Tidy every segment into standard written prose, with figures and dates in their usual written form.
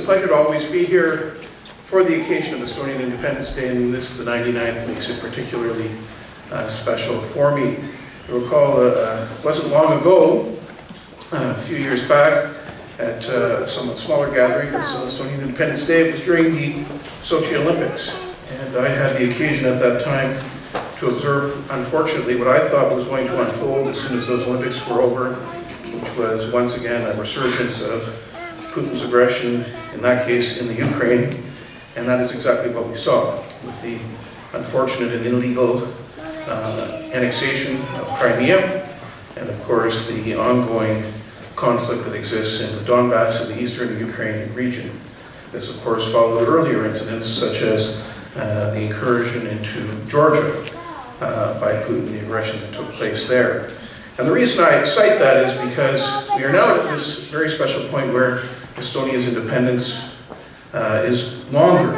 a pleasure to always be here for the occasion of Estonian Independence Day, and this, the 99th, makes it particularly special for me. You'll recall it wasn't long ago, a few years back, at a somewhat smaller gathering, this Estonian Independence Day. It was during the Sochi Olympics, and I had the occasion at that time to observe, unfortunately, what I thought was going to unfold as soon as those Olympics were over, which was once again a resurgence of Putin's aggression, in that case in the Ukraine, and that is exactly what we saw with the unfortunate and illegal annexation of Crimea, and of course the ongoing conflict that exists in the Donbass and the eastern Ukrainian region. This of course followed earlier incidents such as the incursion into Georgia by Putin, the aggression that took place there. And the reason I cite that is because we are now at this very special point where Estonia's independence is longer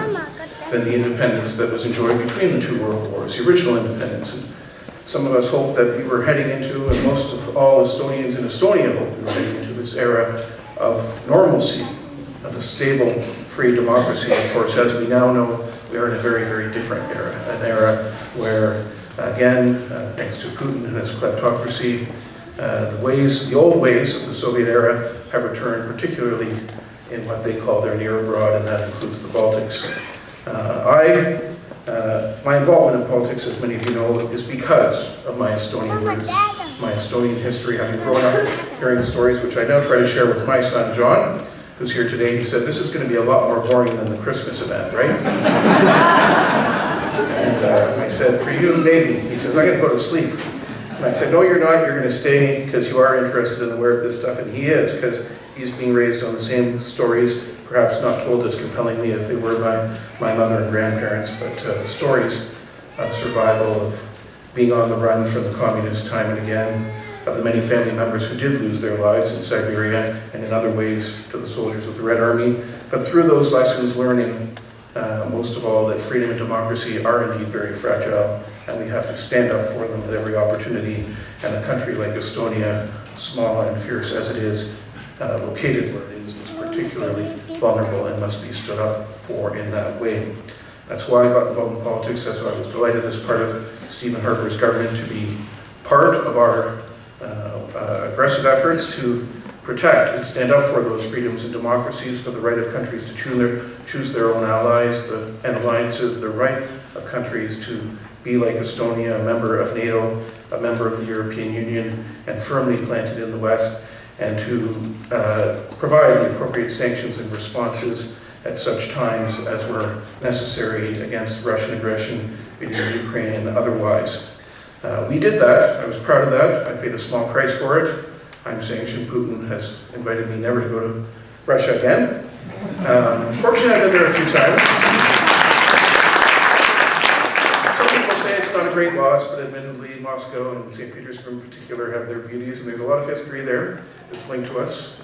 than the independence that was enjoyed between the two world wars, the original independence. And some of us hope that we were heading into, and most of all Estonians in Estonia hope we were heading into this era of normalcy, of a stable, free democracy. Of course, as we now know, we are in a very, very different era, an era where, again, thanks to Putin and his kleptocracy, the old ways of the Soviet era have returned, particularly in what they call their near abroad, and that includes the Baltics. My involvement in politics, as many of you know, is because of my Estonian roots, my Estonian history, having grown up hearing stories, which I now try to share with my son, John, who's here today. He said, this is going to be a lot more boring than the Christmas event, right? And I said, for you, maybe. He says, I'm going to go to sleep. And I said, no, you're not. You're going to stay because you are interested and aware of this stuff. And he is, because he's being raised on the same stories, perhaps not told as compellingly as they were by my mother and grandparents, but the stories of survival, of being on the run from the communists time and again, of the many family members who did lose their lives in Siberia and in other ways to the soldiers of the Red Army. But through those lessons, learning most of all that freedom and democracy are indeed very fragile, and we have to stand up for them at every opportunity. And a country like Estonia, small and fierce as it is, located where it is particularly vulnerable and must be stood up for in that way. That's why I got involved in politics. That's why I was delighted as part of Stephen Harper's government to be part of our aggressive efforts to protect and stand up for those freedoms and democracies, for the right of countries to choose their own allies and alliances, the right of countries to be like Estonia, a member of NATO, a member of the European Union, and firmly planted in the West, and to provide the appropriate sanctions and responses at such times as were necessary against Russian aggression, be it in Ukraine and otherwise. We did that. I was proud of that. I paid a small price for it. I'm sanctioned. Putin has invited me never to go to Russia again. Fortunately, I've been there a few times. Some people say it's not a great loss, but admittedly, Moscow and St. Petersburg in particular have their beauties, and there's a lot of history there that's linked to us.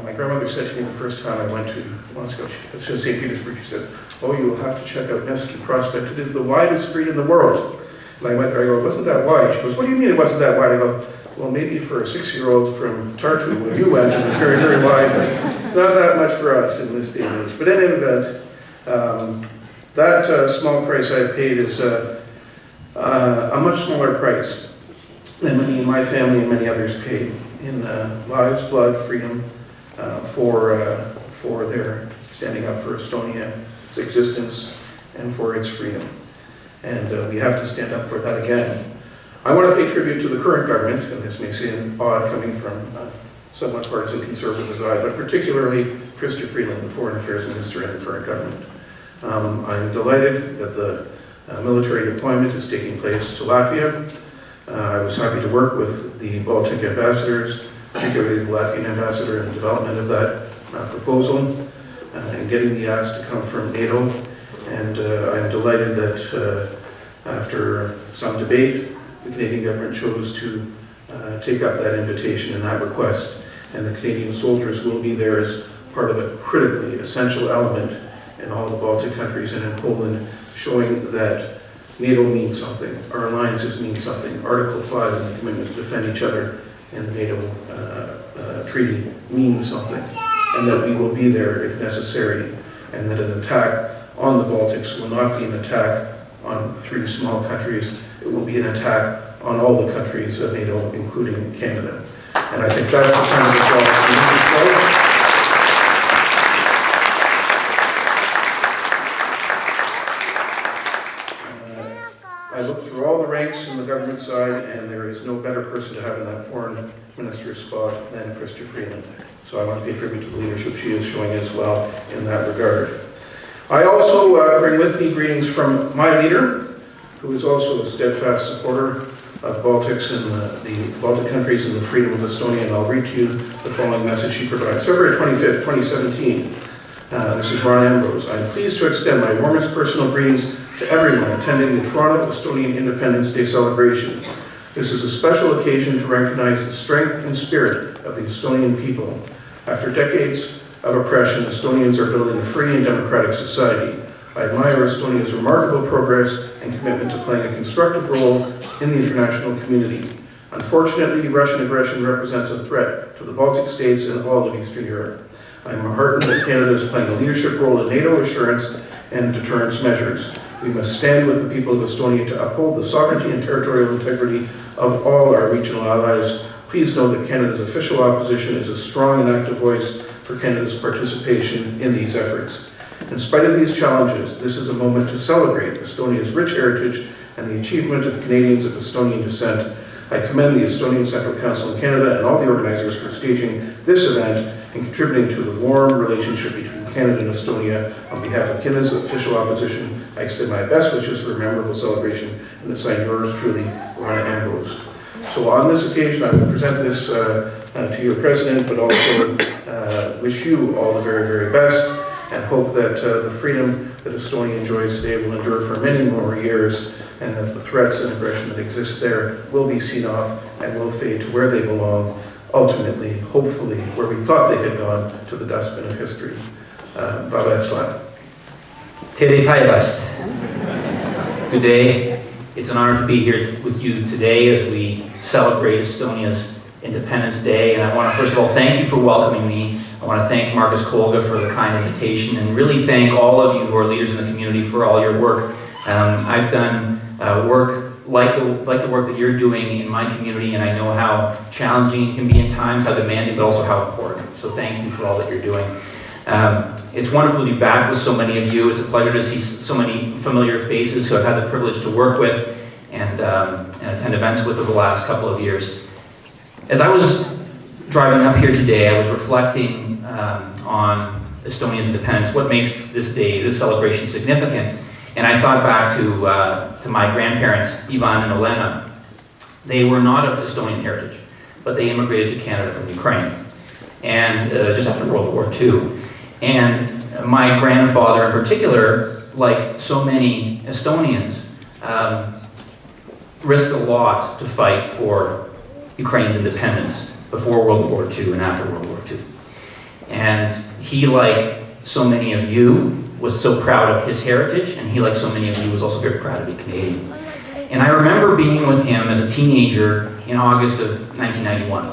My grandmother said to me the first time I went to Moscow, to St. Petersburg, she says, oh, you will have to check out Nevsky Prospect. It is the widest street in the world. And I went there, I go, it wasn't that wide. She goes, what do you mean it wasn't that wide? I go, well, maybe for a 6-year-old from Tartu, when you went, it was very, very wide, but not that much for us in this day and age. But in any event, that small price I've paid is a much smaller price than many in my family and many others paid in lives, blood, freedom, for their standing up for Estonia, its existence, and for its freedom. And we have to stand up for that again. I want to pay tribute to the current government, and this may seem odd coming from somewhat partisan conservative as I, but particularly Chrystia Freeland, the Foreign Affairs Minister in the current government. I'm delighted that the military deployment is taking place to Latvia. I was happy to work with the Baltic ambassadors, particularly the Latvian ambassador in the development of that proposal and getting the ask to come from NATO. And I'm delighted that after some debate, the Canadian government chose to take up that invitation and that request. And the Canadian soldiers will be there as part of a critically essential element in all the Baltic countries and in Poland, showing that NATO means something, our alliances mean something. Article 5 and the commitment to defend each other in the NATO treaty means something. and that we will be there if necessary, and that an attack on the Baltics will not be an attack on 3 small countries. It will be an attack on all the countries of NATO, including Canada. And I think that's the kind of resolve we need to show. I look through all the ranks in the government side, and there is no better person to have in that foreign minister spot than Chrystia Freeland. So I want to pay tribute to the leadership she is showing as well in that regard. I also bring with me greetings from my leader, who is also a steadfast supporter of Baltics and the Baltic countries and the freedom of Estonia, and I'll read to you the following message she provides. February 25th, 2017. This is Ron Ambrose. I'm pleased to extend my warmest personal greetings to everyone attending the Toronto Estonian Independence Day celebration. This is a special occasion to recognize the strength and spirit of the Estonian people. After decades of oppression, Estonians are building a free and democratic society. I admire Estonia's remarkable progress and commitment to playing a constructive role in the international community. Unfortunately, Russian aggression represents a threat to the Baltic states and all of Eastern Europe. I am heartened that Canada is playing a leadership role in NATO assurance and deterrence measures. We must stand with the people of Estonia to uphold the sovereignty and territorial integrity of all our regional allies. Please know that Canada's official opposition is a strong and active voice for Canada's participation in these efforts. In spite of these challenges, this is a moment to celebrate Estonia's rich heritage and the achievement of Canadians of Estonian descent. I commend the Estonian Central Council in Canada and all the organizers for staging this event and contributing to the warm relationship between Canada and Estonia. On behalf of Canada's official opposition, I extend my best wishes for a memorable celebration and assign yours truly, Rona Ambrose. So on this occasion, I will present this to your President, but also wish you all the very, very best, and hope that the freedom that Estonia enjoys today will endure for many more years, and that the threats and aggression that exist there will be seen off and will fade to where they belong, ultimately, hopefully, where we thought they had gone, to the dustbin of history. Baba Islam. Tere Päivast. Good day. It's an honor to be here with you today as we celebrate Estonia's Independence Day. And I want to first of all thank you for welcoming me. I want to thank Markus Kolga for the kind invitation, and really thank all of you who are leaders in the community for all your work. I've done work like the work that you're doing in my community, and I know how challenging it can be in times, how demanding, but also how important. So thank you for all that you're doing. It's wonderful to be back with so many of you. It's a pleasure to see so many familiar faces who I've had the privilege to work with and attend events with over the last couple of years. As I was driving up here today, I was reflecting on Estonia's independence, what makes this day, this celebration significant. And I thought back to my grandparents, Ivan and Olena. They were not of Estonian heritage, but they immigrated to Canada from Ukraine, and just after World War II. And my grandfather in particular, like so many Estonians, risked a lot to fight for Ukraine's independence before World War II and after World War II. And he, like so many of you, was so proud of his heritage, and he, like so many of you, was also very proud to be Canadian. And I remember being with him as a teenager in August of 1991,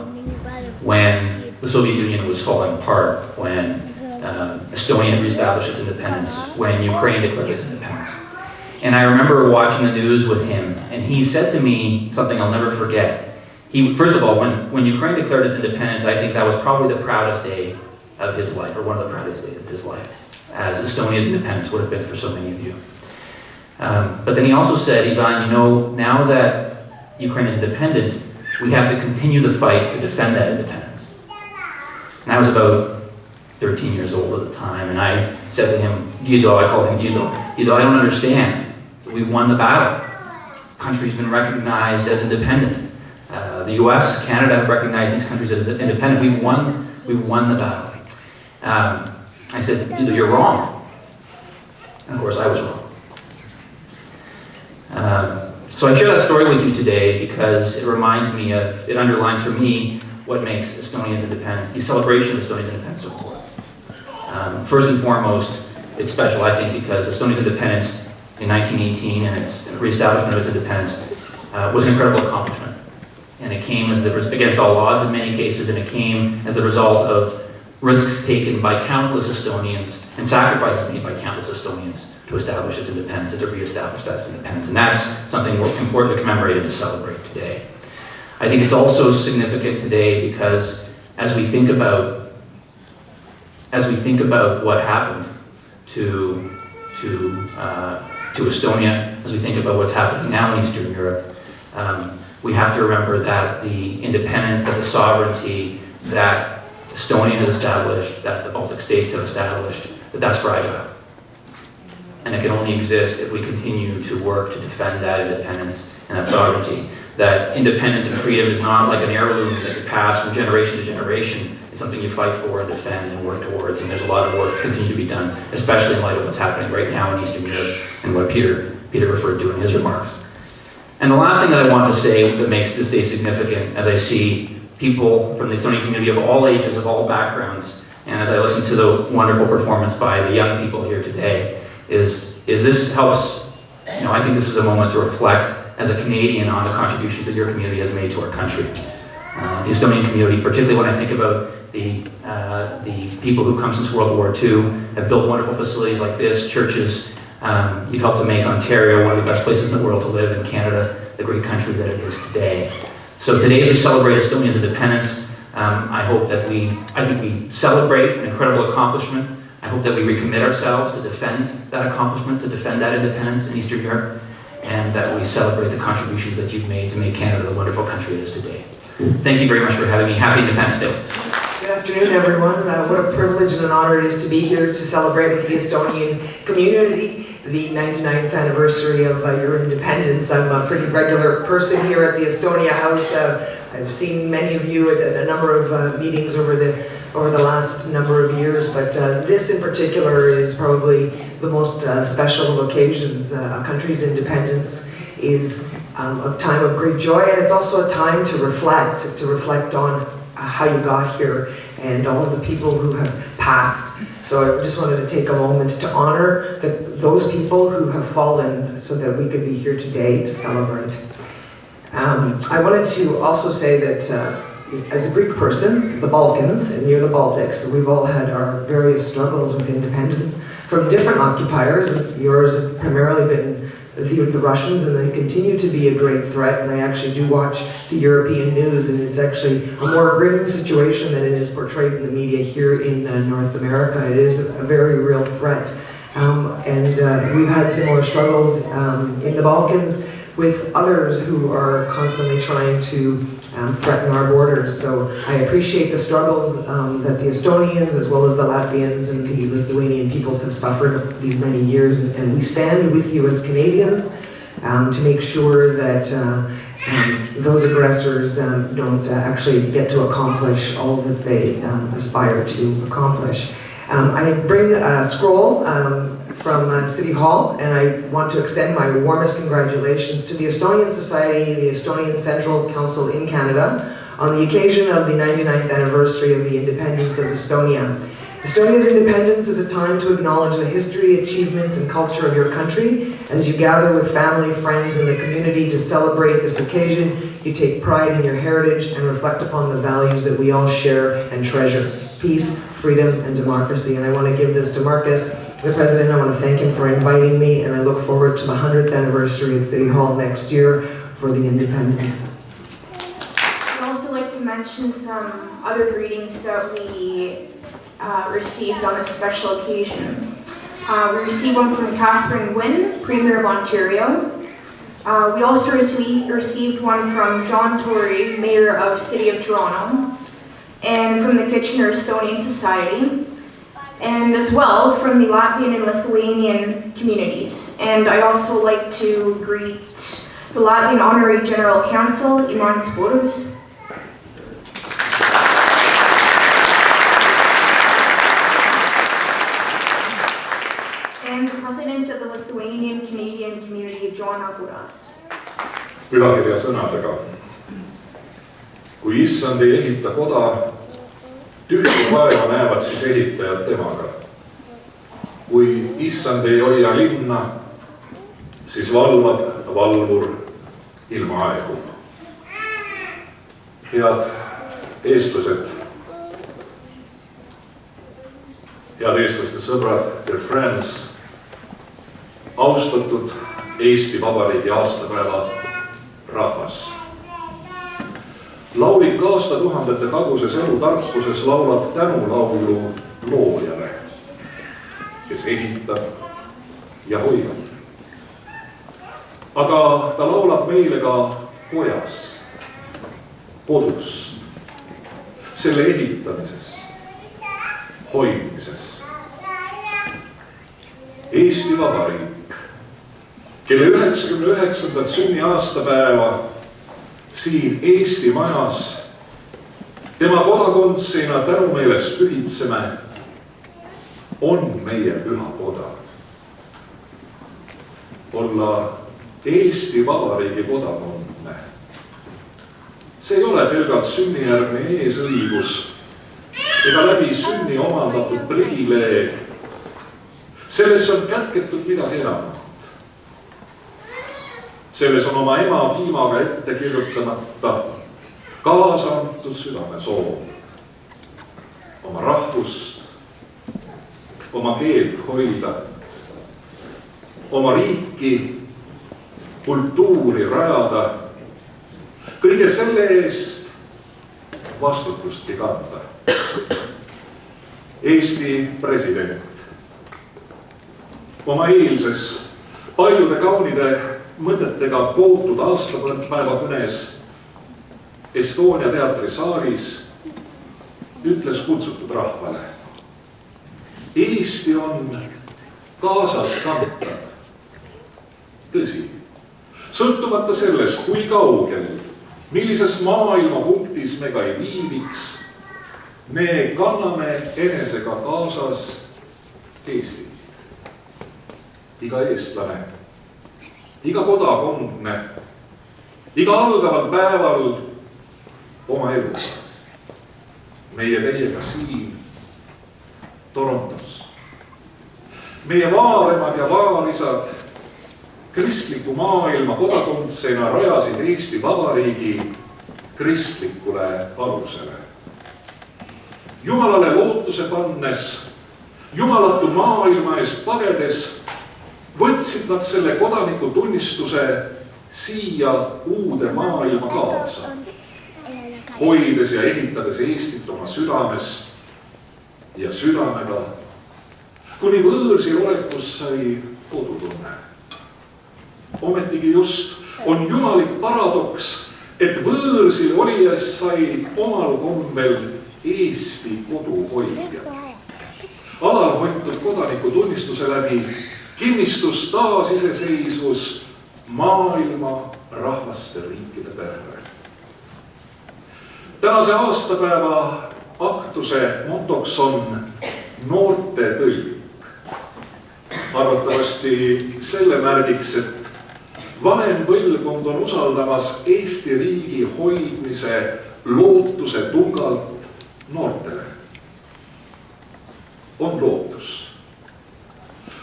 when the Soviet Union was falling apart, when Estonia had reestablished its independence, when Ukraine declared its independence. And I remember watching the news with him, and he said to me something I'll never forget. First of all, when Ukraine declared its independence, I think that was probably the proudest day of his life, or one of the proudest days of his life, as Estonia's independence would have been for so many of you. But then he also said, Ivan, you know, now that Ukraine is independent, we have to continue the fight to defend that independence. And I was about 13 years old at the time, and I said to him, Guido, I called him Guido, Guido, I don't understand. We won the battle. The country's been recognized as independent. The US, Canada have recognized these countries as independent. We've won the battle. I said, Guido, you're wrong. And of course, I was wrong. So I share that story with you today because it reminds me of, it underlines for me what makes Estonia's independence, the celebration of Estonia's independence, so important. First and foremost, it's special, I think, because Estonia's independence in 1918 and its reestablishment of its independence was an incredible accomplishment. And it came against all odds in many cases, and it came as the result of risks taken by countless Estonians and sacrifices made by countless Estonians to establish its independence and to reestablish that independence. And that's something important to commemorate and to celebrate today. I think it's also significant today because as we think about what happened to Estonia, as we think about what's happening now in Eastern Europe, we have to remember that the independence, that the sovereignty that Estonia has established, that the Baltic states have established, that's fragile. And it can only exist if we continue to work to defend that independence and that sovereignty. That independence and freedom is not like an heirloom that can pass from generation to generation. It's something you fight for and defend and work towards, and there's a lot of work to continue to be done, especially in light of what's happening right now in Eastern Europe and what Peter referred to in his remarks. And the last thing that I want to say that makes this day significant, as I see people from the Estonian community of all ages, of all backgrounds, and as I listen to the wonderful performance by the young people here today, is this helps, I think this is a moment to reflect as a Canadian on the contributions that your community has made to our country. The Estonian community, particularly when I think about the people who come since World War II, have built wonderful facilities like this, churches. You've helped to make Ontario one of the best places in the world to live, and Canada the great country that it is today. So today, as we celebrate Estonia's independence, I think we celebrate an incredible accomplishment. I hope that we recommit ourselves to defend that accomplishment, to defend that independence in Eastern Europe, and that we celebrate the contributions that you've made to make Canada the wonderful country it is today. Thank you very much for having me. Happy Independence Day. Good afternoon, everyone. What a privilege and an honor it is to be here to celebrate with the Estonian community the 99th anniversary of your independence. I'm a pretty regular person here at the Estonia House. I've seen many of you at a number of meetings over the last number of years, but this in particular is probably the most special of occasions. A country's independence is a time of great joy, and it's also a time to reflect on how you got here and all of the people who have passed. So I just wanted to take a moment to honor those people who have fallen so that we could be here today to celebrate. I wanted to also say that as a Greek person, the Balkans and near the Baltics, we've all had our various struggles with independence from different occupiers. Yours have primarily been the Russians, and they continue to be a great threat. And I actually do watch the European news, and it's actually a more grim situation than it is portrayed in the media here in North America. It is a very real threat. And we've had similar struggles in the Balkans with others who are constantly trying to threaten our borders. So I appreciate the struggles that the Estonians as well as the Latvians and the Lithuanian peoples have suffered these many years, and we stand with you as Canadians to make sure that those aggressors don't actually get to accomplish all that they aspire to accomplish. I bring a scroll from City Hall, and I want to extend my warmest congratulations to the Estonian Society, the Estonian Central Council in Canada, on the occasion of the 99th anniversary of the independence of Estonia. Estonia's independence is a time to acknowledge the history, achievements, and culture of your country. As you gather with family, friends, and the community to celebrate this occasion, you take pride in your heritage and reflect upon the values that we all share and treasure: peace, freedom, and democracy. And I want to give this to Marcus, the president. I want to thank him for inviting me, and I look forward to the 100th anniversary at City Hall next year for the independence. I'd also like to mention some other greetings that we received on this special occasion. We received one from Catherine Wynne, Premier of Ontario. We also received one from John Tory, Mayor of City of Toronto, and from the Kitchener Estonian Society, and as well from the Latvian and Lithuanian communities. And I'd also like to greet the Latvian Honorary General Counsel, Imants Burus, and the President of the Lithuanian Canadian Community, John Agudas. Pühakirja sõnadega. Kui issand ei ehita koda, tühja vaeva näevad siis ehitajad temaga. Kui issand ei hoia linna, siis valvab valvur ilma aegu. Head eestlased, head eestlaste sõbrad, dear friends, austatud Eesti Vabariigi aastapäeva rahvas. Laulik aastatuhandete taguses elutarkuses laulab tänulaulu loojale, kes ehitab ja hoiab. Aga ta laulab meile ka kojast, kodust, selle ehitamisest, hoidmisest. Eesti Vabariik, kelle 99. sünniaastapäeva siin Eesti majas tema kodakondsena tänumeeles pühitseme, on meie püha koda. Olla Eesti Vabariigi kodakonne. See ei ole pelgalt sünnijärgne eesõigus ega läbi sünni omandatud privileeg. Selles on kätketud midagi enamat. Selles on oma ema piimaga ette kirjutamata kaasa antud südame soov. Oma rahvust, oma keelt hoida, oma riiki, kultuuri rajada, kõige selle eest vastutustki kanda. Eesti president oma eilses paljude kaunide mõtetega kootud aastapäeva kõnes Estonia teatri saalis ütles kutsutud rahvale: Eesti on kaasas kantav. Tõsi, sõltumata sellest, kui kaugel, millises maailmapunktis me ka ei viibiks, me kanname enesega kaasas Eesti. Iga eestlane, iga kodakondne, iga algaval päeval oma eluga. Meie teiega siin Torontos. Meie vaaremad ja vaarisad kristliku maailma kodakondsena rajasid Eesti Vabariigi kristlikule alusele. Jumalale lootuse pannes, jumalatu maailma eest pagedes, võtsid nad selle kodaniku tunnistuse siia uude maailma kaasa, hoides ja ehitades Eestit oma südames ja südamega, kuni võõrsil olekus sai kodutunne. Ometigi just on jumalik paradoks, et võõrsil olijas sai omal kombel Eesti kodu hoidjad. Alalhoitud kodaniku tunnistuse läbi kinnistus taasiseseisvus maailma rahvaste riikide perre. Tänase aastapäeva aktuse motoks on noorte tõlk. Arvatavasti selle märgiks, et vanem põlvkond on usaldamas Eesti riigi hoidmise lootuse tungalt noortele. On lootust.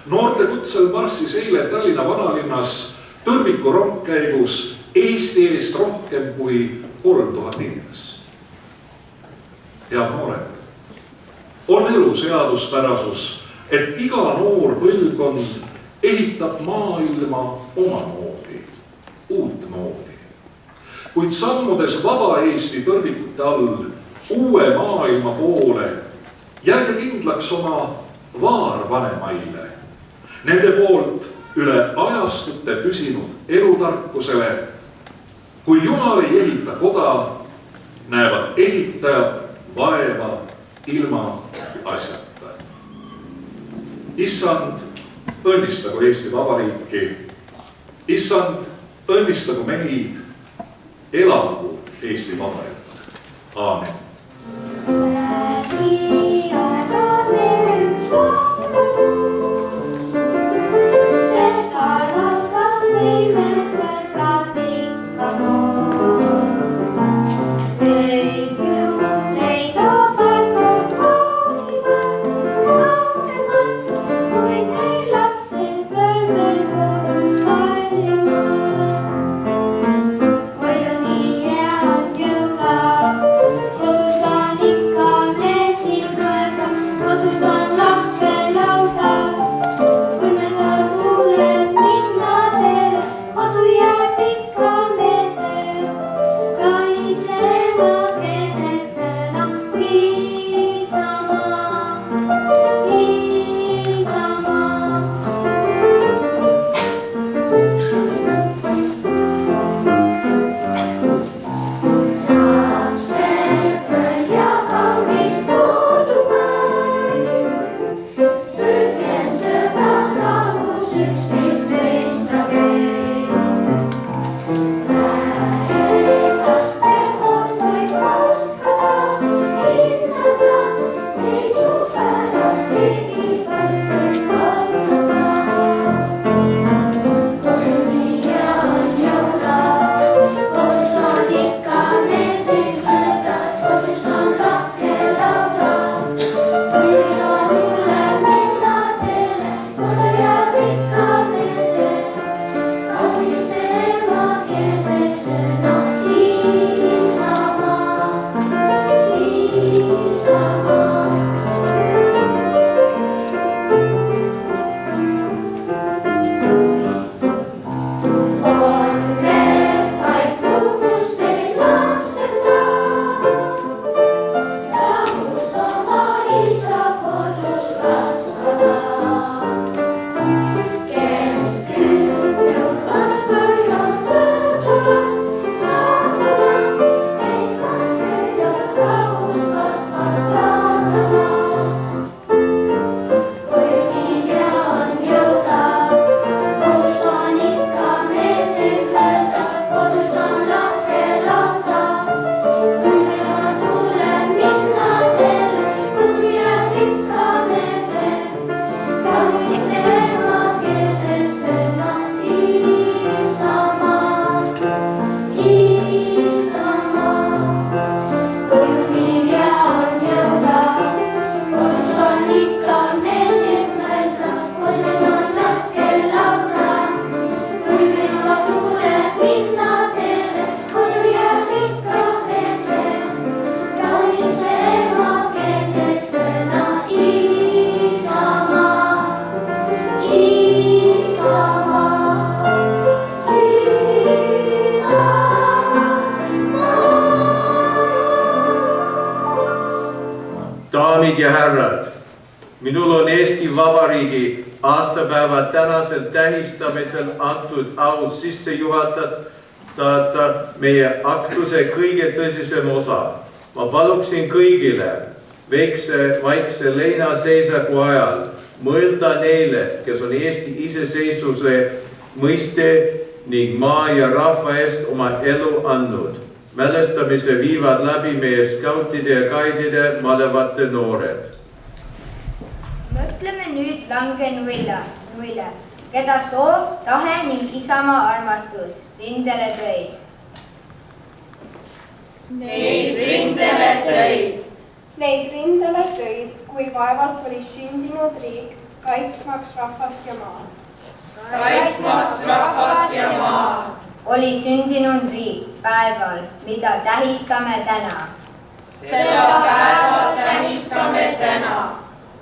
Noorte kutsel marssis eile Tallinna vanalinnas tõrviku rongkäigus Eesti eest rohkem kui 3000 inimest. Head noored, on elu seaduspärasus, et iga noor põlvkond ehitab maailma omamoodi, uutmoodi. Kuid sammudes vaba Eesti tõrvikute all uue maailma poole, jääge kindlaks oma vaarvanemaile, nende poolt üle ajastute püsinud elutarkusele. Kui Jumal ei ehita koda, näevad ehitajad vaeva ilma asjata. Issand, õnnistagu Eesti Vabariiki. Issand, õnnistagu meid. Elagu Eesti Vabariik. Aamen. Kui on nii hea, jõuab daamid ja härrad, minul on Eesti Vabariigi aastapäeva tänasel tähistamisel antud au sisse juhatada meie aktuse kõige tõsisem osa. Ma paluksin kõigile vaikse leinaseisaku ajal mõelda neile, kes on Eesti iseseisvuse mõiste ning maa ja rahva eest oma elu andnud. Mälestamise viivad läbi meie skautide ja gaidide malevate noored. Mõtleme nüüd langenuile, keda soov, tahe ning isamaa armastus rindele tõid. Neid rindele tõid, kui vaevalt oli sündinud riik, kaitsmaks rahvast ja maad. Oli sündinud riik päeval, mida tähistame täna.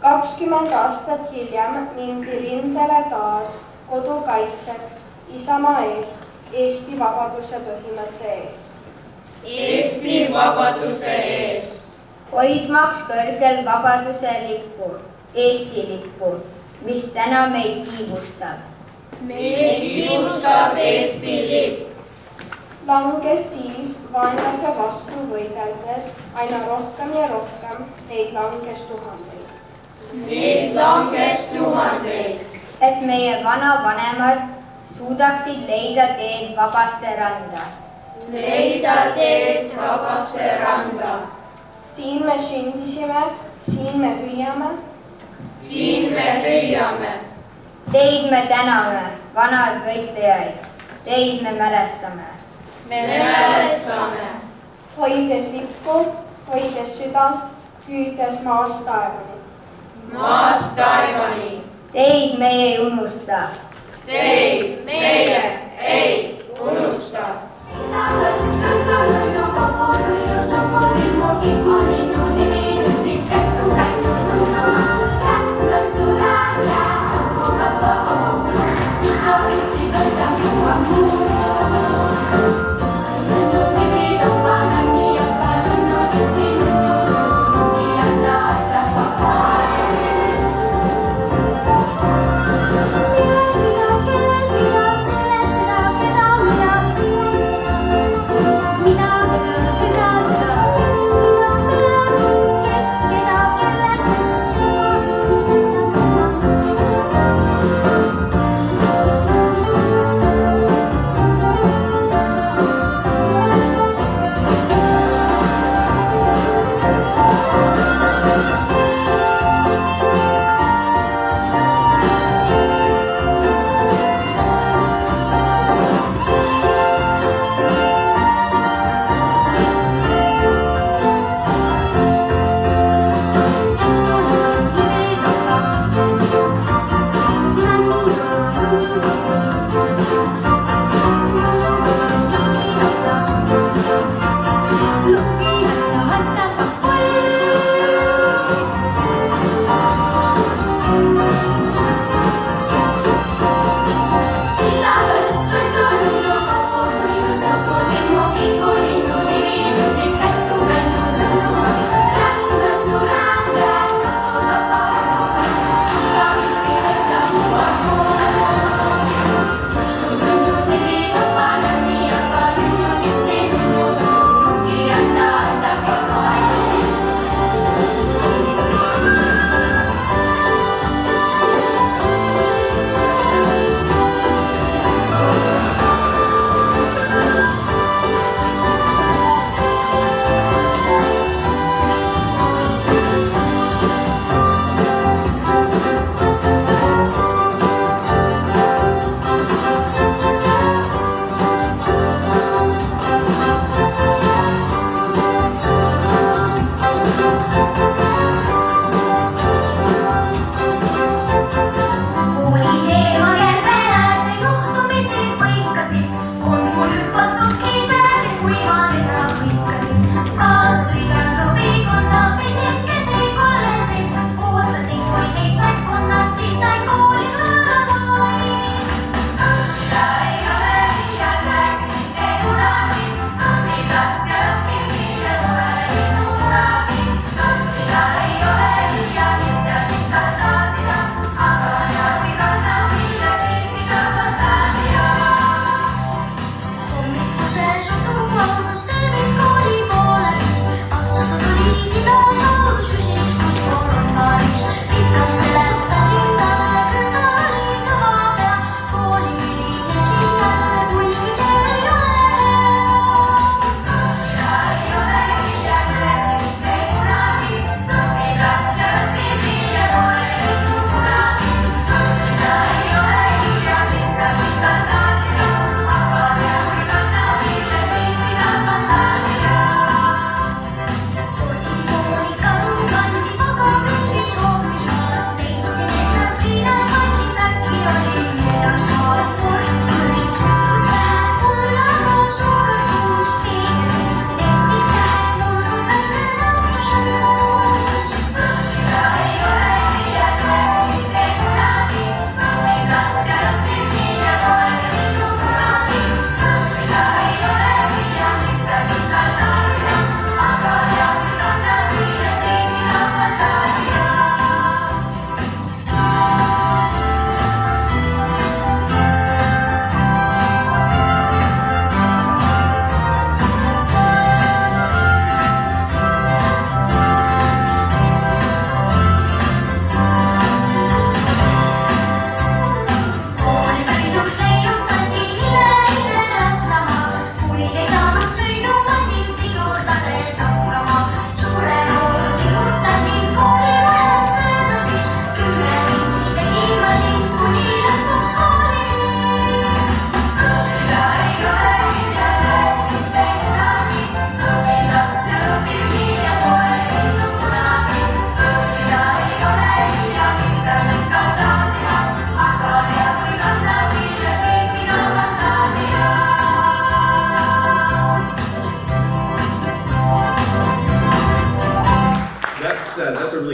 20 aastat hiljem mindi rindele taas kodu kaitseks, isamaa eest, Eesti vabaduse põhimõtte eest. Hoidmaks kõrgel vabaduse lippu, Eesti lippu, mis täna meid kiibustab. Langes siis vaenlase vastu võideldes aina rohkem ja rohkem, neid langes tuhandeid. Et meie vanavanemad suudaksid leida teed vabasse randa. Siin me sündisime, siin me hüüame. Teid me täname, vanad võitlejaid, teid me mälestame. Hoides lippu, hoides südant, hüüdes maast taevani. Teid meie ei unusta. Ei ole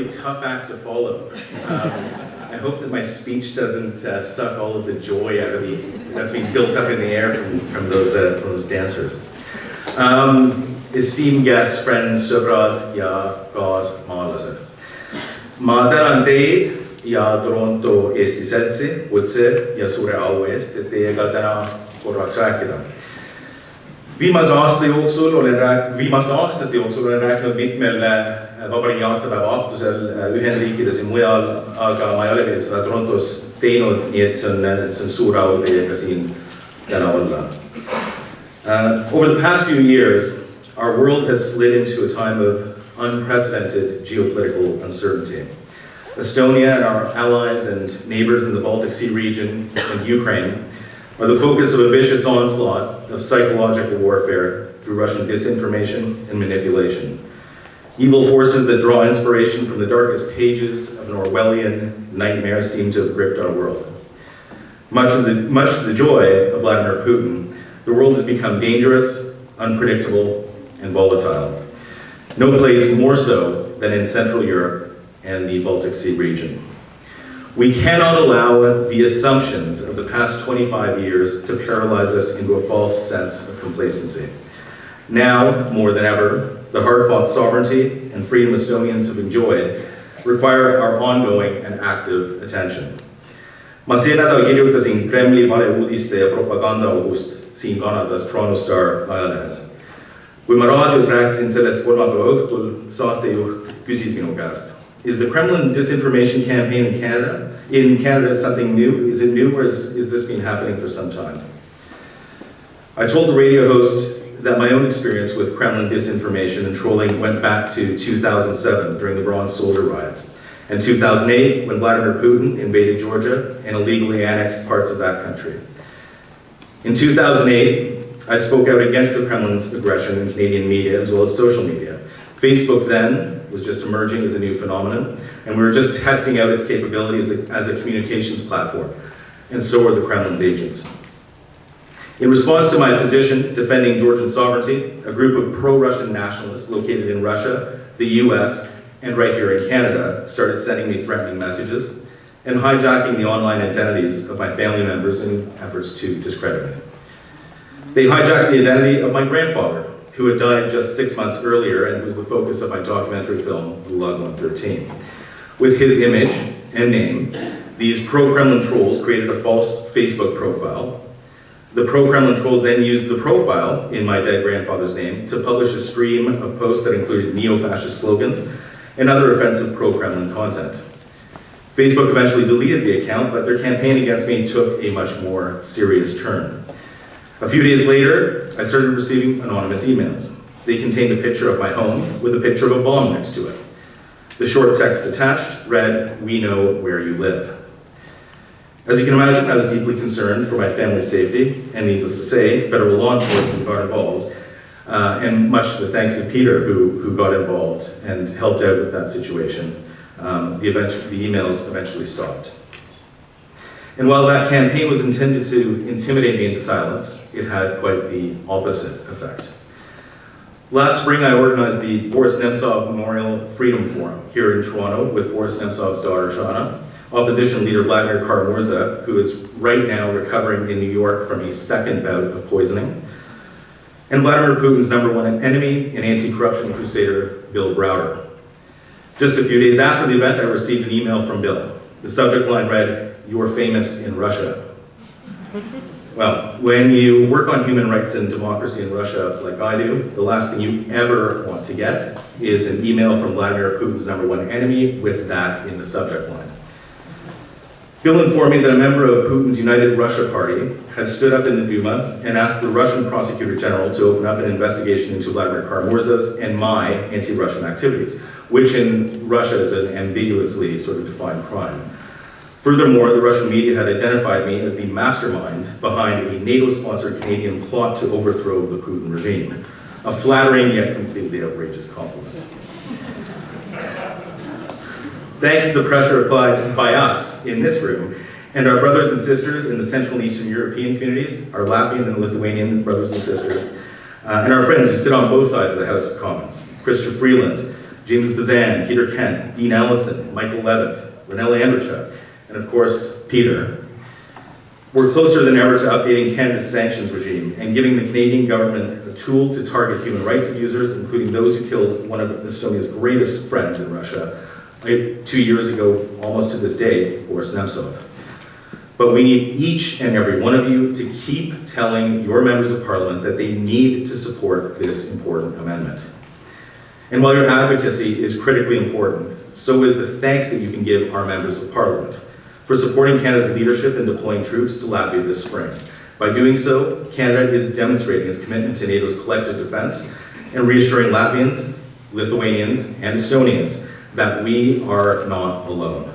really tough act to follow. I hope that my speech doesn't suck all of the joy out of that's being built up in the air from those dancers. Esteemed guests, friends, sõbrad ja kaasmaalased. Ma tänan teid ja Toronto Eesti Seltsi kutse ja suure au eest, et teiega täna korraks rääkida. Viimaste aastate jooksul olen rääkinud mitmel vabariigi aastapäeva aktusel Ühendriikides ja mujal, aga ma ei ole veel seda Torontos teinud, nii et see on suur au teiega siin täna olla. Over the past few years, our world has slid into a time of unprecedented geopolitical uncertainty. Estonia and our allies and neighbors in the Baltic Sea region and Ukraine are the focus of a vicious onslaught of psychological warfare through Russian disinformation and manipulation. Evil forces that draw inspiration from the darkest pages of an Orwellian nightmare seem to have gripped our world. Much to the joy of Vladimir Putin, the world has become dangerous, unpredictable, and volatile. No place more so than in Central Europe and the Baltic Sea region. We cannot allow the assumptions of the past 25 years to paralyze us into a false sense of complacency. Now, more than ever, the hard-fought sovereignty and freedom Estonians have enjoyed require our ongoing and active attention. Ma see nädal kirjutasin Kremli valeuudiste ja propagandaohust siin Kanadas Toronto Star ajalehes. Kui ma raadios rääkisin sellest kolmapäeva õhtul, saatejuht küsis minu käest, is the Kremlin disinformation campaign in Canada something new? Is it new, or is this been happening for some time? I told the radio host that my own experience with Kremlin disinformation and trolling went back to 2007 during the Bronze Soldier riots, and 2008 when Vladimir Putin invaded Georgia and illegally annexed parts of that country. In 2008, I spoke out against the Kremlin's aggression in Canadian media as well as social media. Facebook then was just emerging as a new phenomenon, and we were just testing out its capabilities as a communications platform, and so were the Kremlin's agents. In response to my position defending Georgian sovereignty, a group of pro-Russian nationalists located in Russia, the US, and right here in Canada started sending me threatening messages and hijacking the online identities of my family members in efforts to discredit me. They hijacked the identity of my grandfather, who had died just 6 months earlier and who was the focus of my documentary film, Gulag 113. With his image and name, these pro-Kremlin trolls created a false Facebook profile. The pro-Kremlin trolls then used the profile in my dead grandfather's name to publish a stream of posts that included neo-fascist slogans and other offensive pro-Kremlin content. Facebook eventually deleted the account, but their campaign against me took a much more serious turn. A few days later, I started receiving anonymous emails. They contained a picture of my home with a picture of a bomb next to it. The short text attached read, "We know where you live." As you can imagine, I was deeply concerned for my family's safety, and needless to say, federal law enforcement got involved, and much to the thanks of Peter, who got involved and helped out with that situation, the emails eventually stopped. And while that campaign was intended to intimidate me into silence, it had quite the opposite effect. Last spring, I organized the Boris Nemtsov Memorial Freedom Forum here in Toronto with Boris Nemtsov's daughter, Shana, opposition leader Vladimir Kara-Murza, who is right now recovering in New York from a second bout of poisoning, and Vladimir Putin's #1 enemy and anti-corruption crusader, Bill Browder. Just a few days after the event, I received an email from Bill. The subject line read, "You're famous in Russia." Well, when you work on human rights and democracy in Russia like I do, the last thing you ever want to get is an email from Vladimir Putin's #1 enemy with that in the subject line. Bill informed me that a member of Putin's United Russia Party had stood up in the Duma and asked the Russian Prosecutor General to open up an investigation into Vladimir Kara-Murza's and my anti-Russian activities, which in Russia is an ambiguously sort of defined crime. Furthermore, the Russian media had identified me as the mastermind behind a NATO-sponsored Canadian plot to overthrow the Putin regime. A flattering yet completely outrageous compliment. Thanks to the pressure applied by us in this room, and our brothers and sisters in the Central and Eastern European communities, our Latvian and Lithuanian brothers and sisters, and our friends who sit on both sides of the House of Commons, Chrystia Freeland, James Bazan, Peter Kent, Dean Ellison, Michael Levitt, Renelle Andrechuk, and of course, Peter. We're closer than ever to updating Canada's sanctions regime and giving the Canadian government a tool to target human rights abusers, including those who killed one of Estonia's greatest friends in Russia 2 years ago, almost to this day, Boris Nemtsov. But we need each and every one of you to keep telling your members of parliament that they need to support this important amendment. And while your advocacy is critically important, so is the thanks that you can give our members of parliament for supporting Canada's leadership in deploying troops to Latvia this spring. By doing so, Canada is demonstrating its commitment to NATO's collective defense and reassuring Latvians, Lithuanians, and Estonians that we are not alone.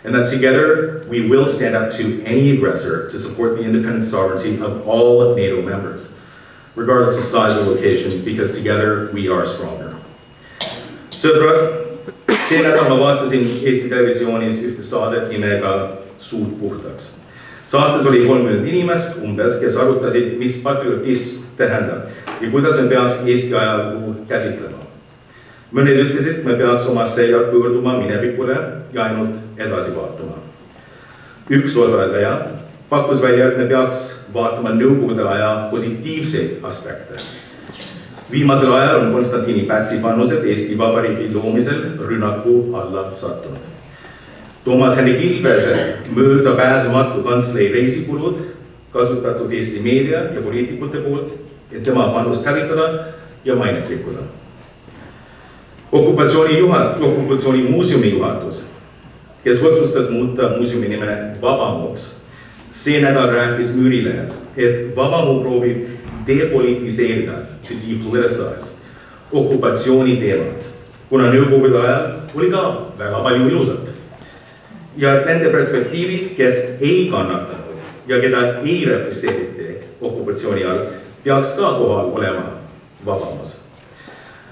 And that together, we will stand up to any aggressor to support the independent sovereignty of all NATO members, regardless of size or location, because together we are stronger. Sõbrad, see nädal ma vaatasin Eesti Televisioonis ühte saadet nimega Suud puhtaks. Saates oli 30 inimest umbes, kes arutasid, mis patriotism tähendab ja kuidas me peaks Eesti ajalugu käsitlema. Mõned ütlesid, me peaks oma seljad pöörduma minevikule ja ainult edasi vaatama. Üks osaleja pakkus välja, et me peaks vaatama nõukogude aja positiivseid aspekte. Viimasel ajal on Konstantini Pätsi panused Eesti Vabariigi loomisel rünnaku alla sattunud. Toomas Henrik Ilvese möödapääsematu kantsleri reisikulud kasutatud Eesti meedia ja poliitikute poolt, et tema panust hävitada ja mainet rikkuda. Okupatsiooni muuseumi juhatus, kes otsustas muuta muuseumi nime Vabamuks, see nädal rääkis Müürilehes, et Vabamu proovib depolitiseerida, see depoliticize, okupatsiooni teemat, kuna nõukogude ajal oli ka väga palju ilusat. Ja nende perspektiivid, kes ei kannatanud ja keda ei represseeriti okupatsiooni all, peaks ka kohal olema Vabamus.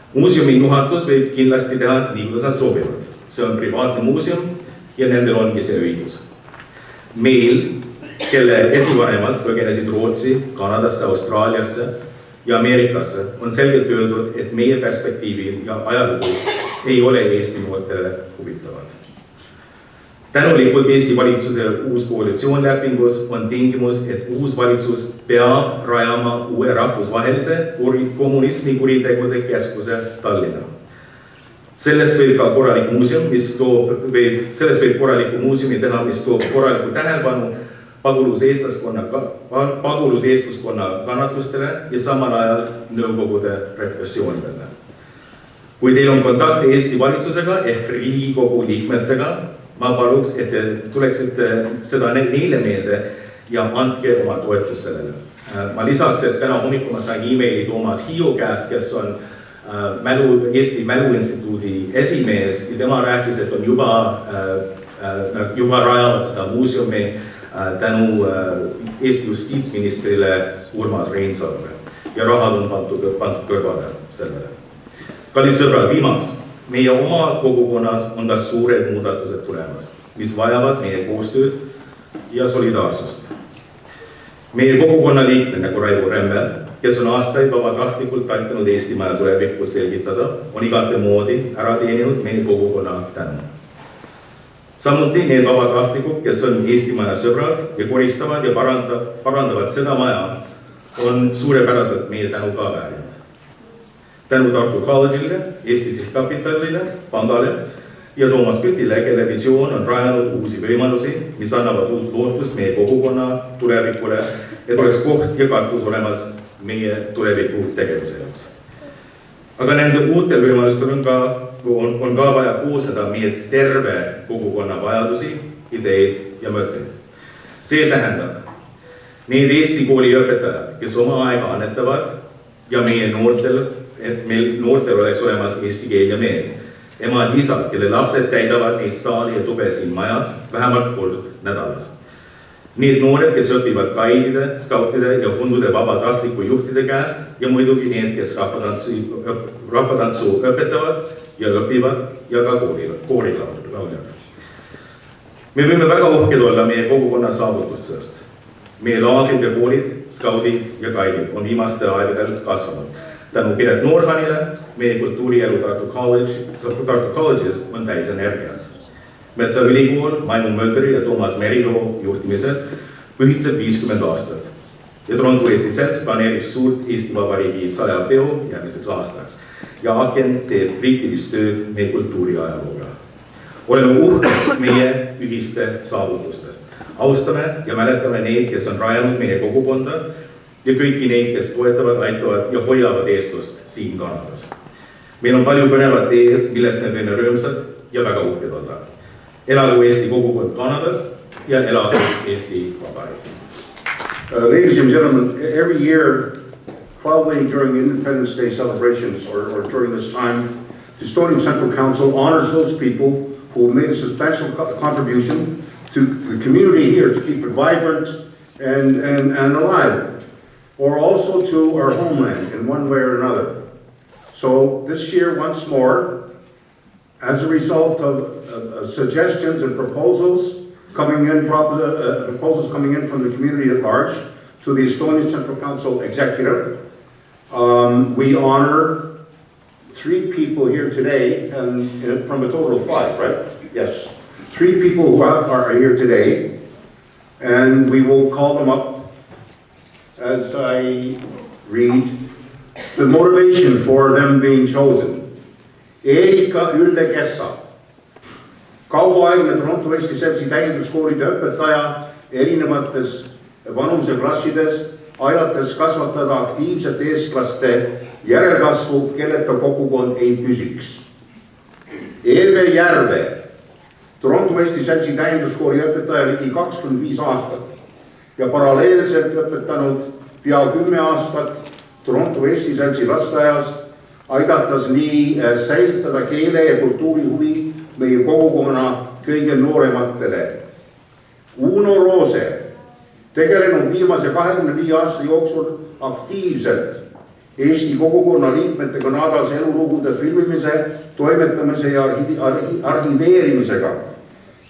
Muuseumi juhatus võib kindlasti teha nii, kuidas nad sobivad. See on privaatne muuseum ja nendel ongi see õigus. Meil, kelle esivanemad põgenesid Rootsi, Kanadasse, Austraaliasse ja Ameerikasse, on selgelt öeldud, et meie perspektiivid ja ajalugu ei ole Eesti noortele huvitavad. Tänulikult Eesti valitsuse uus koalitsioonlepingus on tingimus, et uus valitsus peab rajama uue rahvusvahelise kommunismi kuritegude keskuse Tallinna. Sellest võib ka korralik muuseum, sellest võib korraliku muuseumi teha, mis toob korraliku tähelepanu paguluseestluskonna kannatustele ja samal ajal nõukogude repressioonidele. Kui teil on kontakt Eesti valitsusega ehk Riigikogu liikmetega, ma paluks, et te tuleksite seda neile meelde ja andke oma toetus sellele. Ma lisaks, et täna hommikul ma sain e-maili Toomas Hiiu käest, kes on Eesti Mäluinstituudi esimees ja tema rääkis, et nad juba rajavad seda muuseumi tänu Eesti justiitsministrile Urmas Reinsalule ja rahad on pandud kõrvale sellele. Kallid sõbrad, viimaks. Meie oma kogukonnas on ka suured muudatused tulemas, mis vajavad meie koostööd ja solidaarsust. Meie kogukonna liikmed nagu Raivo Remmel, kes on aastaid vabatahtlikult aitanud Eestimaa tulevikku selgitada, on igate moodi ära teeninud meie kogukonna tänu. Samuti need vabatahtlikud, kes on Eestimaa sõbrad ja koristavad ja parandavad seda maja, on suurepäraselt meie tänu ka väärinud. Tänu Tartu College'ile, Eesti Sihtkapitalile, pangale ja Toomas Kütile, kelle visioon on rajanud uusi võimalusi, mis annavad uut lootust meie kogukonna tulevikule, et oleks koht ja katus olemas meie tuleviku tegevuse jaoks. Aga nende uutel võimalustel on ka vaja koosneda meie terve kogukonna vajadusi, ideid ja mõtteid. See tähendab, need Eesti kooli õpetajad, kes oma aega annetavad ja meie noortel, et meil noortel oleks olemas eesti keel ja meel. Emad ja isad, kelle lapsed täidavad neid saali ja tube siin majas vähemalt kord nädalas. Need noored, kes õpivad gaidide, skautide ja hundude vabatahtliku juhtide käest ja muidugi need, kes rahvatantsu õpetavad ja õpivad ja ka koorilauljad. Me võime väga uhked olla meie kogukonna saavutustest. Meie laagrid ja koolid, skaudid ja gaidid on viimaste aegadel kasvanud. tänu Piret Noorhanile meie kultuurielu Tartu College'is on täis energiat. Metsa ülikool Maimon Mölderi ja Toomas Meriloo juhtimisel pühitseb 50 aastat ja Toronto Eesti Selts planeerib suurt Eesti Vabariigi 100 peo järgmiseks aastaks ja Aken teeb kriitilist tööd meie kultuuriajalooga. Oleme uhked meie ühiste saavutustest. Austame ja mäletame neid, kes on rajanud meie kogukonda ja kõiki neid, kes toetavad, aitavad ja hoiavad eestlust siin Kanadas. Meil on palju põnevat ees, millest me võime rõõmsad ja väga uhked olla. Elagu Eesti kogukond Kanadas ja elagu Eesti Vabariik. Ladies and gentlemen, every year, probably during Independence Day celebrations or during this time, the Estonian Central Council honors those people who have made a substantial contribution to the community here to keep it vibrant and alive, or also to our homeland in one way or another. So this year, once more, as a result of suggestions and proposals coming in from the community at large to the Estonian Central Council Executive, we honor 3 people here today, and from a total of 5, right? Yes. 3 people who are here today, and we will call them up as I read the motivation for them being chosen. Erika Ülle Kessa, kauaaegne Toronto Eesti Seltsi täienduskoolide õpetaja erinevates vanuseklassides, aidates kasvatada aktiivset eestlaste järelkasvu, kelleta kogukond ei püsiks. Eve Järve, Toronto Eesti Seltsi täienduskooli õpetaja ligi 25 aastat ja paralleelselt õpetanud pea 10 aastat Toronto Eesti Seltsi lasteaias, aidates nii säilitada keele ja kultuuri huvi meie kogukonna kõige noorematele. Uno Roose, tegelenud viimase 25 aasta jooksul aktiivselt Eesti kogukonna liikmete Kanadas elulugude filmimise, toimetamise ja arhiveerimisega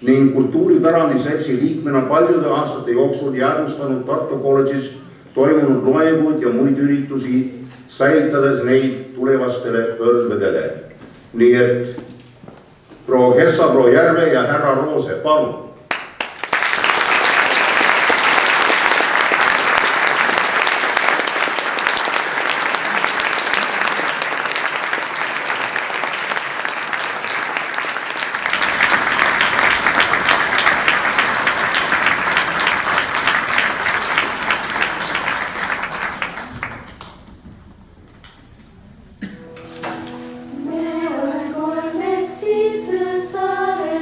ning kultuuripärandi seltsi liikmena paljude aastate jooksul jäädvustanud Tartu College'is toimunud loenguid ja muid üritusi, säilitades neid tulevastele põlvedele. Nii et proua Kessa, proua Järve ja härra Roose, palun. Me oleme kolmeks siis saare.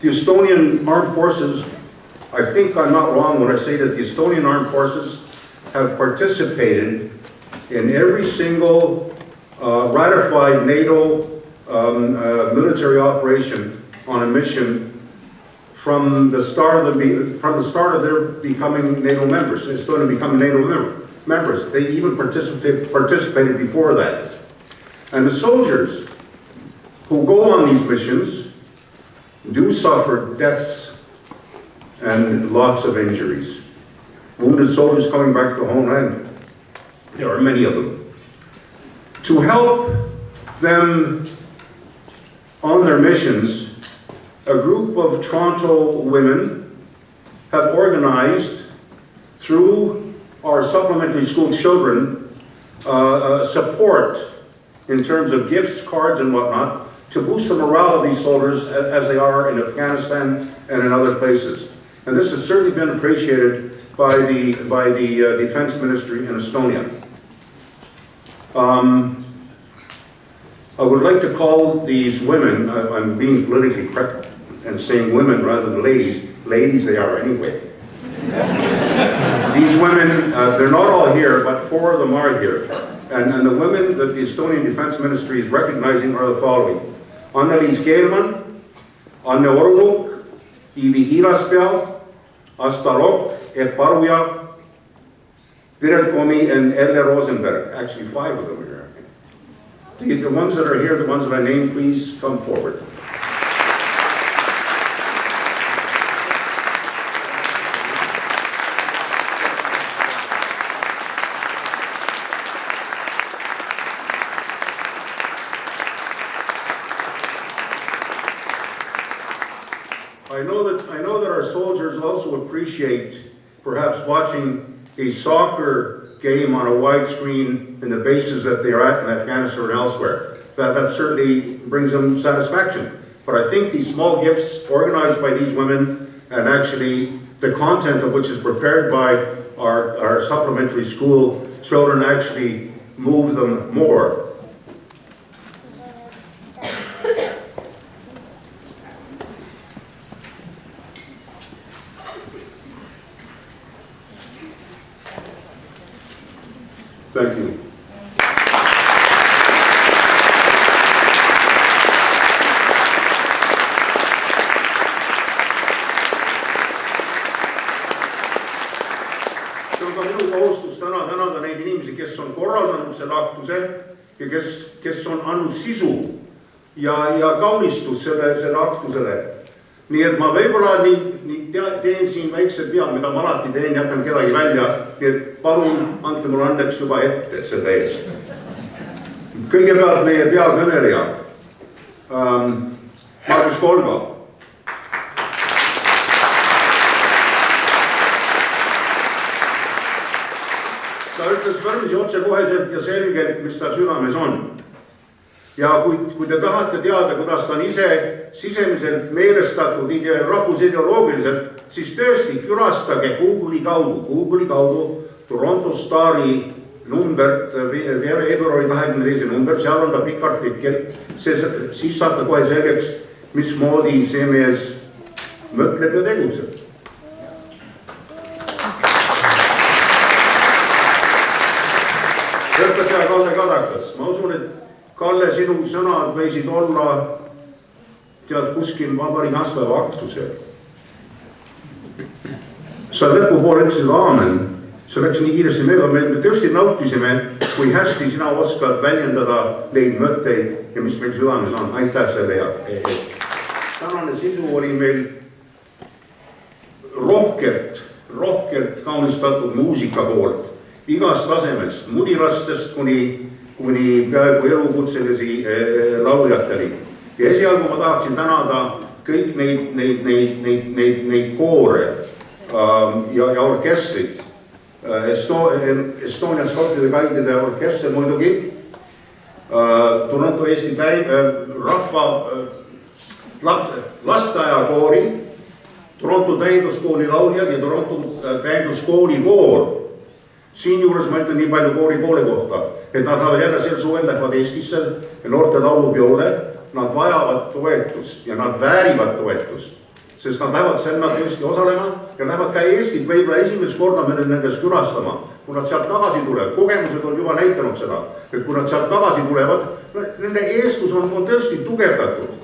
The Estonian Armed Forces, I think I'm not wrong when I say that the Estonian Armed Forces have participated in every single ratified NATO military operation on a mission from the start of their becoming NATO members. Estonia becoming NATO members. They even participated before that. And the soldiers who go on these missions do suffer deaths and lots of injuries. Wounded soldiers coming back to the homeland, there are many of them. To help them on their missions, a group of Toronto women have organized, through our supplementary school children, support in terms of gifts, cards, and whatnot, to boost the morale of these soldiers as they are in Afghanistan and in other places. And this has certainly been appreciated by the Defense Ministry in Estonia. I would like to call these women, I'm being politically correct and saying women rather than ladies. Ladies they are anyway. These women, they're not all here, but 4 of them are here. And the women that the Estonian Defense Ministry is recognizing are the following. Anneliis Keelman, Anne Orluk, Ivi Hiiraspea, Asta Rokk, Epp Aruja, Piret Komi, and Elle Rosenberg. Actually 5 of them are here. The ones that are here, the ones that I named, please come forward. I know that our soldiers also appreciate perhaps watching a soccer game on a wide screen in the bases that they are at in Afghanistan or elsewhere. That certainly brings them satisfaction. But I think these small gifts organized by these women, and actually the content of which is prepared by our supplementary school children, actually move them more. Thank you. See on ka minu kohustus tänada neid inimesi, kes on korraldanud selle aktuse ja kes on andnud sisu ja kaunistust selle aktusele. Nii et ma võib-olla teen siin väikse pea, mida ma alati teen, jätan kedagi välja, nii et palun andke mulle andeks juba ette selle eest. Kõigepealt meie peakõneleja, Margus Kolga. Ta ütles võrdmisi otsekoheselt ja selgelt, mis tal südames on. Ja kui te tahate teada, kuidas ta on ise sisemiselt meelestatud rahvusideoloogiliselt, siis tõesti külastage Google'i kaudu Toronto Stari numbert, veebruari 22. number, seal on ta pikk artikkel, siis saate kohe selgeks, mismoodi see mees mõtleb ja tegutseb. Õpetaja Kalle Kadakas, ma usun, et Kalle, sinu sõnad võisid olla tead kuskil vabariigi aastapäeva aktusel. Sa lõpupoole ütlesid aamen, see läks nii kiiresti mööda, me tõesti nautisime, kui hästi sina oskad väljendada neid mõtteid ja mis meil südames on. Aitäh selle eest. Tänane sisu oli meil rohkelt kaunistatud muusika poolt, igast tasemest, mudilastest kuni peaaegu elukutselisi lauljateni. Ja esialgu ma tahaksin tänada kõik neid koore ja orkestrit. Estonia Skottide Guidede orkester muidugi, Toronto Eesti lasteaiakoori, Toronto täienduskooli lauljad ja Toronto täienduskooli koor. Siinjuures ma ütlen nii palju koori kohta, et nad jälle sel suvel lähevad Eestisse noorte laulupeole, nad vajavad toetust ja nad väärivad toetust. sest nad lähevad seal tõesti osalema ja lähevad ka Eestit võib-olla esimest korda nendes külastama. Kui nad sealt tagasi tulevad, kogemused on juba näitanud seda, et kui nad sealt tagasi tulevad, nende eestlus on tõesti tugevdatud.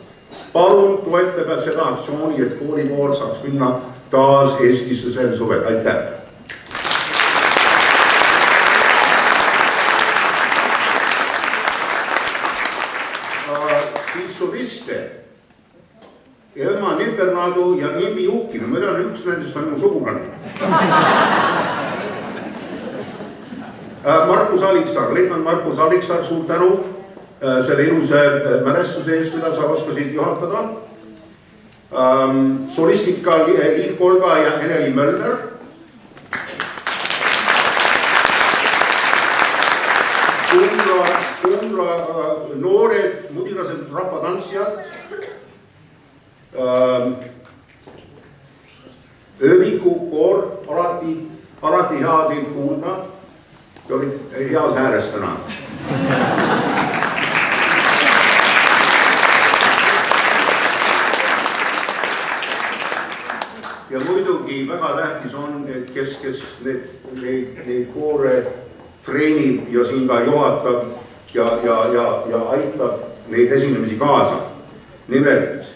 Palun toetage seda aktsiooni, et koolikool saaks minna taas Eestisse sel suvel. Aitäh! Siis soliste. Elma Nippernadu ja Immi Jukkinu, ma tean, üks nendest on mu sugulane. Markus Alliksaar, leitnant Markus Alliksaar, suur tänu selle iluse mälestuse eest, mida sa oskasid juhatada. Solistika Liiv Kolga ja Eneli Mölder. Kumla noored mudilased rahvatantsijad. Ööviku koor, alati hea teid kuulda. Ja olid heas ääres täna. Ja muidugi väga tähtis on, et kes neid koore treenib ja siin ka juhatab ja aitab neid esinemisi kaasa. Nimelt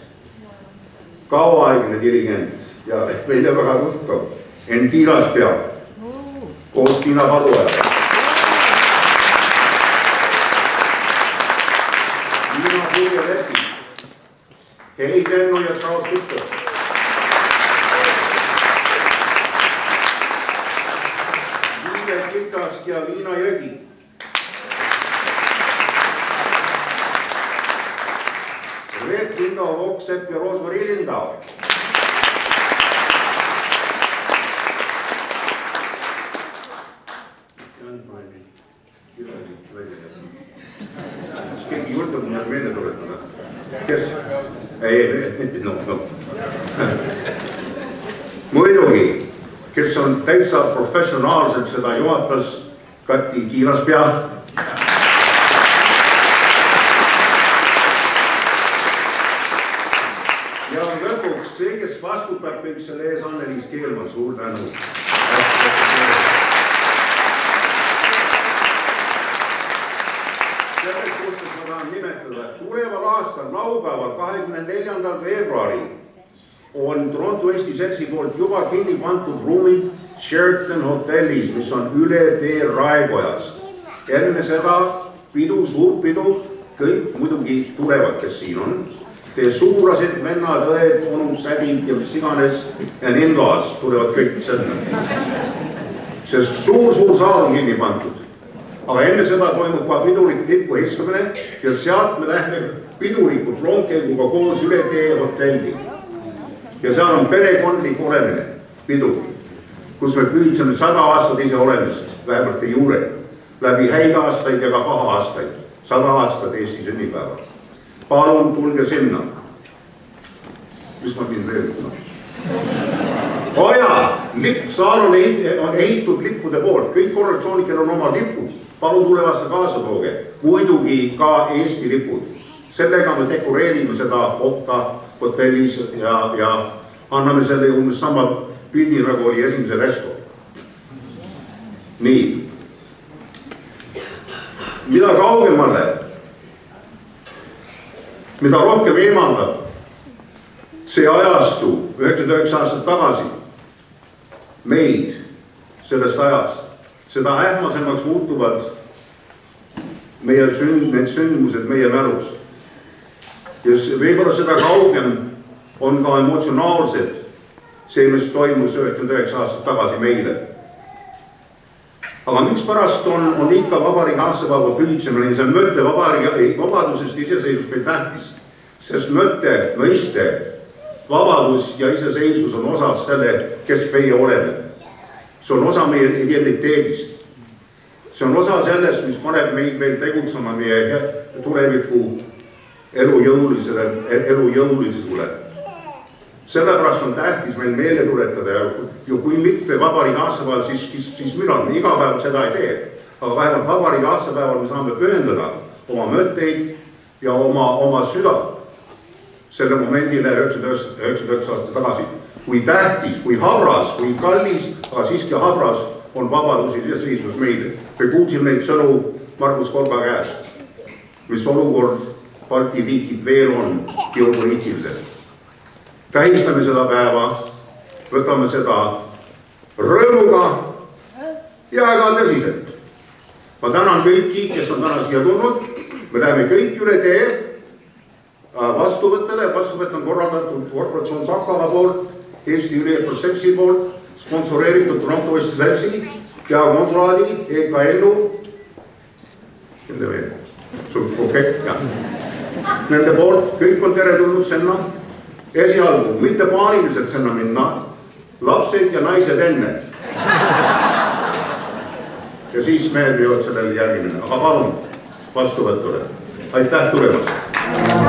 kauaaegne dirigent ja meile väga tuttav Enn Tiiraspea koos Tiina Paluajaga. Liina Purje-Lepi, Heli Tennu ja Charles Victor. Liive Kitask ja Liina Jõgi. Reet Lindo Voksepp ja Roosmari Lindau. Keegi juurde mulle meelde tuletada. Kes? Ei, no. Muidugi, kes on täitsa professionaalselt seda juhatas Kati Tiiraspea. Ja lõpuks see, kes vastutab kõik selle ees, Anneliis Keelman, suur tänu. Selles suhtes ma tahan nimetada, et tuleval aastal laupäeval 24. veebruaril on Toronto Eesti Seltsi poolt juba kinni pandud ruumid Sheraton hotellis, mis on üle tee Raekojast. Enne seda pidu, suurpidu, kõik muidugi tulevad, kes siin on. Teie suurlased, vennad, õed, onud, tädid ja mis iganes ja Nindoas tulevad kõik sinna. Sest suur saal on kinni pandud. Aga enne seda toimub ka pidulik lippu heiskamine ja sealt me lähme pidulikult rongkäiguga koos üle tee hotelli. Ja seal on perekondlik olemine, pidu, kus me püüdsime 100 aastat ise olemist, vähemalt ei juure, läbi häid aastaid ja ka paha aastaid, 100 aastat Eesti sünnipäeva. Palun tulge sinna. Mis ma pidin veel ütlema? Jaa, saal on ehitud lippude poolt, kõik korrektsioonikel on oma lipud. Palun tule vastu kaasa tooge, muidugi ka Eesti lipud. Sellega me dekoreerime seda hotellis ja anname selle umbes sama pildi, nagu oli esimese resto. Nii. Mida kaugemale, mida rohkem eemaldab see ajastu 99 aastat tagasi meid sellest ajast, seda ähmasemaks muutuvad need sündmused meie mälus. Ja võib-olla seda kaugem on ka emotsionaalsed see, mis toimus 99 aastat tagasi meile. Aga miks pärast on ikka vabariigi aastapäeva pühitsemine, see mõte vabadusest iseseisvust meil tähtis, sest mõiste, vabadus ja iseseisvus on osas selle, kes meie oleme. See on osa meie identiteedist. See on osa sellest, mis paneb meil tegutsema meie tuleviku elujõulisusele. Sellepärast on tähtis meil meelde tuletada ja kui mitte vabariigi aastapäeval, siis millal? Iga päev seda ei tee. Aga vähemalt vabariigi aastapäeval me saame pühendada oma mõtteid ja oma süda selle momendile 99 aastat tagasi. Kui tähtis, kui habras, kui kallis, aga siiski habras on vabadus ja iseseisvus meile. Me kuulsime neid sõnu Margus Korba käest, mis olukord Balti riigid veel on geopoliitiliselt. Tähistame seda päeva, võtame seda rõõmuga ja ka tõsiselt. Ma tänan kõiki, kes on täna siia tulnud. Me läheme kõik üle tee vastuvõttele. Vastuvõtt on korraldatud korporatsioon Sakala poolt, Eesti Üliõpilaste Seltsi poolt, sponsoreeritud Toronto Eesti Seltsi, peakonsulaadi, EKL-u. Kelle veel? Nende poolt, kõik on teretulnud sinna. Esialgu, mitte paaniliselt sinna minna, lapsed ja naised enne. Ja siis mehed võivad sellele järgi minna, aga palun vastuvõtule. Aitäh tulemast!